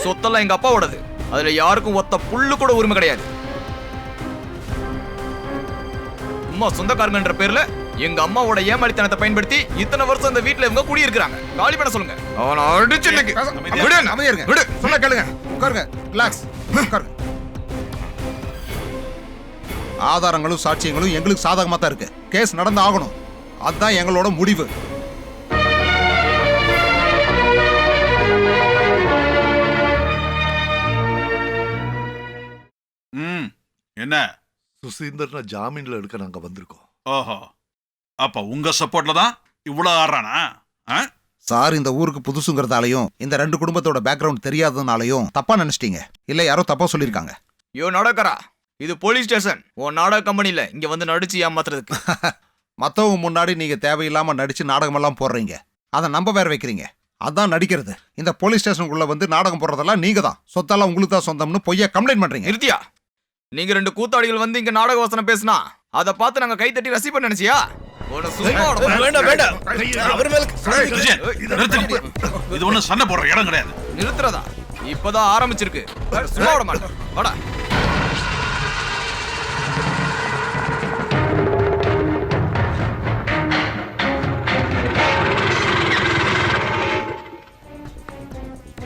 சொத்தெல்லாம் எங்க அப்பாவோடது. அதுல யாருக்கும் ஒத்த புல்லு கூட உரிமை கிடையாது. அம்மா சொந்தக்காரங்கன்ற பேர்ல எங்க அம்மாவோட ஏமாளித்தனத்தை பயன்படுத்தி இத்தனை வருஷம் இந்த வீட்டுல இவங்க குடியிருக்கிறாங்க. காலி பண்ண சொல்லுங்க. அவனை அடிச்சு விடு. சொன்னா கேளுங்க. உட்காருங்க. ரிலாக்ஸ். உட்காருங்க. ஆதாரங்களும் சாட்சியங்களும் எங்களுக்கு சாதகமா தான் இருக்கு. கேஸ் நடந்து ஆகணும். அதுதான் எங்களோட முடிவு. என்ன சுசீந்திரனை ஜாமீன்ல எடுக்க நாங்க வந்திருக்கோம். ஓஹோ, அப்ப உங்க சப்போர்ட்ல தான் இவ்வளவு ஆடுறானா? சார் இந்த ஊருக்கு புதுசுங்கிறதாலையும் இந்த ரெண்டு குடும்பத்தோட பேக்ரவுண்ட் தெரியாததுனாலையும் தப்பா நினைச்சிட்டீங்க. இல்ல யாரோ தப்பா சொல்லிருக்காங்க. யோ நடக்கறா, இது போலீஸ் ஸ்டேஷன். உன் நாடக கம்பெனில இங்க வந்து நடிச்சு ஏமாத்துறதுக்கு. மத்தவங்க முன்னாடி நீங்க தேவையில்லாம நடிச்சு நாடகமெல்லாம் போடுறீங்க. அதை நம்ப வேற வைக்கிறீங்க. அதான் நடிக்கிறது. இந்த போலீஸ் ஸ்டேஷனுக்குள்ள வந்து நாடகம் போடுறதெல்லாம் நீங்க தான். சொத்தாலாம் உங்களுக்கு தான் சொந்தம்னு பொய்யா கம்ப்ளைண்ட் பண்றீங்க. நிறுத்தியா? நீங்க ரெண்டு கூத்தாடிகள் வந்து இங்க நாடக வசனம் பேசினா அதை பார்த்து நாங்க கை தட்டி ரசிப்போம் நினைச்சியா? இது ஒண்ணு சண்டை போடுற இடம் கிடையாது. நிறுத்துறதா? இப்பதான் ஆரம்பிச்சிருக்கு. சும்மா விட மாட்டேன். வாடா.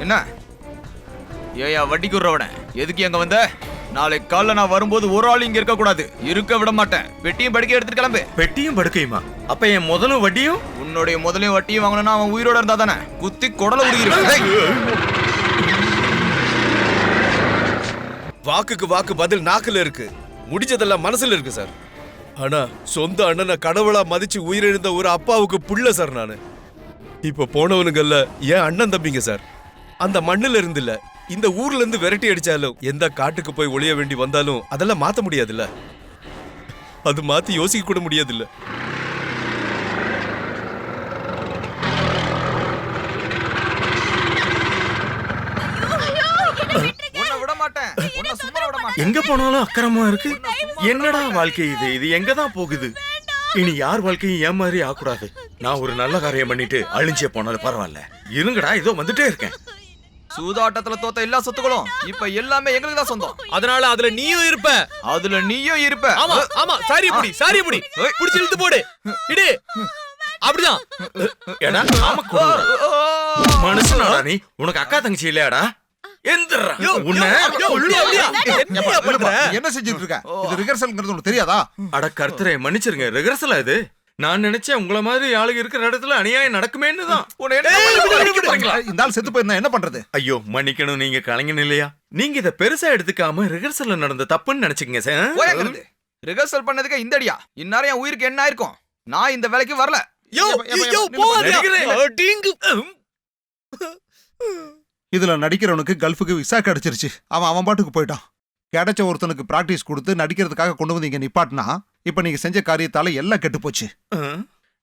என்ன ஏயா வட்டிக்கு விடுறவன எதுக்கு எங்க வந்த? நாளைக்கு காலைல நான் வரும்போது ஒரு ஆள் இங்க இருக்க கூடாது. இருக்க விட மாட்டேன். பெட்டியும் படுக்கை எடுத்துட்டு கிளம்பு. பெட்டியும் படுக்கையுமா? அப்ப என் முதலும் வட்டியும்? உன்னுடைய முதலையும் வட்டியும் வாங்கணும்னா அவன் உயிரோட இருந்தா தானே. குத்தி குடல உருகிருக்கு. வாக்குக்கு வாக்கு பதில் நாக்குல இருக்கு. முடிஞ்சதெல்லாம் மனசுல இருக்கு சார். ஆனா சொந்த அண்ணனை கடவுளா மதிச்சு உயிரிழந்த ஒரு அப்பாவுக்கு புள்ள சார் நானு. இப்ப போனவனுங்கல்ல ஏன் அண்ணன் தம்பிங்க சார். அந்த மண்ணுல இருந்து இல்ல, இந்த ஊர்ல இருந்து விரட்டி அடிச்சாலும், எந்த காட்டுக்கு போய் ஒளிய வேண்டி வந்தாலும் அதெல்லாம் மாத்த முடியாதுல்ல. அது மாத்தி யோசிக்க கூட முடியாதுல்ல. எங்க போனாலும் அக்கிரமா இருக்கு. என்னடா வாழ்க்கை இது? இது எங்க தான் போகுது? இனி யார் வாழ்க்கையும் ஏன் மாதிரி ஆகக்கூடாது. நான் ஒரு நல்ல காரியம் பண்ணிட்டு அழிஞ்சே போனாலும் பரவாயில்ல. இருங்கடா, இதோ வந்துட்டே இருக்கேன். சூதாட்டத்துல தோத்த எல்லா சொத்துக்களும் இப்ப எல்லாமே எங்களுக்கு தான் சொந்தம். அதனால அதுல நீயும் இருப்ப. அதுல நீயும் இருப்ப. ஆமா ஆமா. சாரி புடி புடிச்சு இழுத்து போடு. இடு. அப்படிதான். ஏடா ஆமா மனுஷனாடா நீ? உனக்கு அக்கா தங்கச்சி இல்லையாடா? என்ன செஞ்சுட்டு இருக்க? இது ரிஹர்சல்ங்கிறது உனக்கு தெரியாதா? அட கர்த்தரே மன்னிச்சிருங்க. ரிஹர்சலா இது? நான் நினைச்சேன் உங்களை மாதிரி ஆளுங்க இருக்கிற இடத்துல அநியாயம் நடக்குமேன்னு தான். இந்த ஆள் செத்து போயிருந்தா என்ன பண்றது? ஐயோ மன்னிக்கணும், நீங்க கலைஞன் இல்லையா? நீங்க இத பெருசா எடுத்துக்காம ரிஹர்சல்ல நடந்த தப்புன்னு நினைச்சுக்கங்க சார். ரிஹர்சல் பண்ணதுக்கு இந்த அடியா? இந்நேரம் என் உயிருக்கு என்ன ஆயிருக்கும்? நான் இந்த வேலைக்கு வரல. இதுல நடிக்கிறவனுக்கு கல்ஃபுக்கு விசா கிடைச்சிருச்சு. அவன் பாட்டுக்கு போயிட்டான். கிடைச்ச ஒருத்தனுக்கு பிராக்டிஸ் கொடுத்து நடிக்கிறதுக்காக கொண்டு வந்து இங்க நிப்பாட்டினா இப்ப நீங்க செஞ்ச காரியத்தால எல்லாம் கெட்டு போச்சு.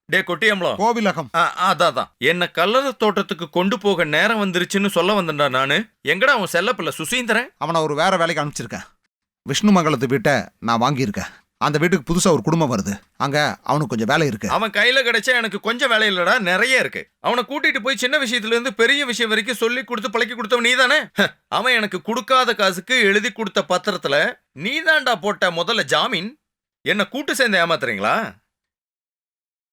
டே கொட்டியம்பளம், கோவிலகம். அதான் என்ன கல்லற தோட்டத்துக்கு கொண்டு போக நேரம் வந்துருச்சுன்னு சொல்ல வந்தேன்டா நானு. எங்கடா அவன் செல்லப்பிள்ள சுசீந்திரன்? அவனை ஒரு வேற வேலைக்கு அனுப்பிச்சிருக்கேன். விஷ்ணுமங்கலத்து வீட்டை நான் வாங்கியிருக்கேன். அந்த வீட்டுக்கு புதுசா ஒரு குடும்பம் வருது. அங்க அவனுக்கு கொஞ்சம் வேலை இருக்கு. அவன் கையில கிடைச்சா எனக்கு கொஞ்சம் வேலை இல்லடா, நிறைய இருக்கு. அவனை கூட்டிட்டு போய் சின்ன விஷயத்துல இருந்து பெரிய விஷயம் வரைக்கும் சொல்லி கொடுத்து பழக்கி கொடுத்தவன் நீதானே. அவன் எனக்கு கொடுக்காத காசுக்கு எழுதி கொடுத்த பத்திரத்துல நீதான்டா போட்ட முதல்ல ஜாமீன். என்ன கூட்டு சேர்ந்து ஏமாத்துறீங்களா?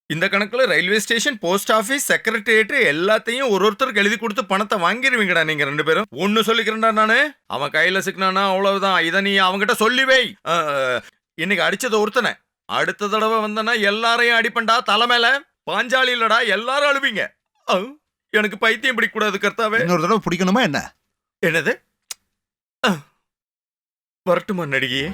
இந்த கணக்குல railway station, post office, secretariat எல்லாத்தையும் ஒருத்தருக்கு எழுதி கொடுத்து பணத்தை வாங்கிடுவீங்கடா நீங்க ரெண்டு பேரும். ஒன்னு சொல்லிக்கிறேன்டா நானு. அவன் கையில சிக்கினானா அவ்வளவுதான். இதை நீ அவன்கிட்ட சொல்லிவை. இன்னைக்கு அடிச்சது ஒருத்தனை, அடுத்த தடவை வந்தனா எல்லாரையும் அடிப்பண்டா. தலை மேல பாஞ்சாலி இல்லடா, எல்லாரும் அழுவீங்க. எனக்கு பைத்தியம் பிடிக்க கூடாது கர்த்தாவே. இன்னொரு தடவை பிடிக்கணுமா என்ன? என்னது? வரட்டுமா நடிகையே?